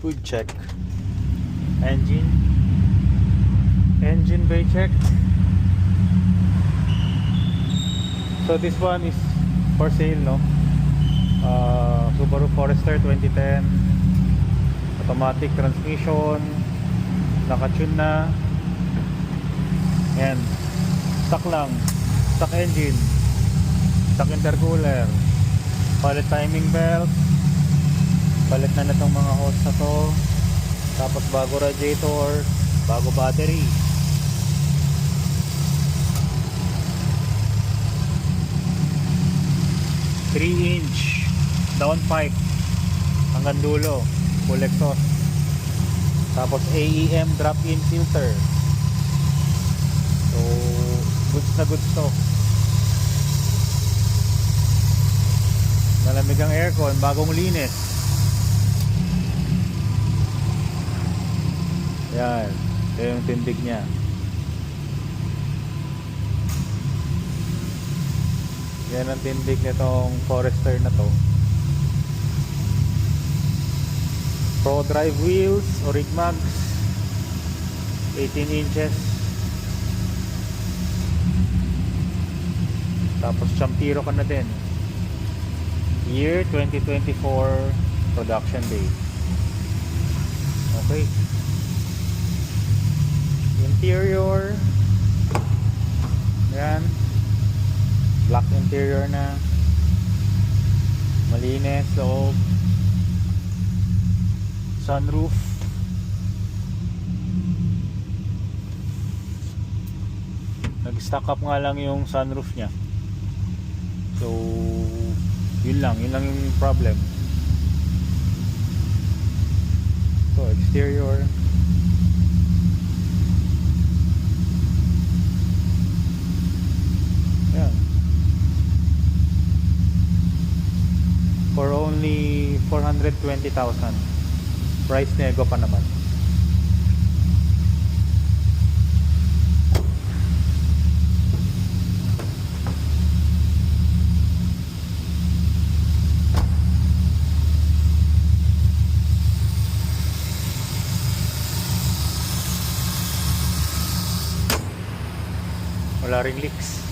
Hood check. Engine bay check. So this one is for sale, no? Subaru Forester 2010, automatic transmission, naka-tune na. Yan, stock lang, stock engine, stock intercooler, palit timing belt, palit na itong mga hose na to, tapos bago radiator, bago battery. Inch downpipe hanggang dulo, full exhaust, tapos AEM drop-in filter. So goods na goods to. Malamig ang aircon, bagong linis. Yan, ito yung tindig nya. Yan ang tindig nitong Forester na to. Pro drive wheels, Orig Mags, 18 inches. Tapos Champiro ka na din. Year 2024 production date. Okay. Interior. Yan. Black interior na. Malinis loob. Sunroof. Nag-stock up nga lang yung sunroof nya. So yun lang yung problem. So exterior. Yan. For only 420,000. Price nego pa naman. Wala ring leaks.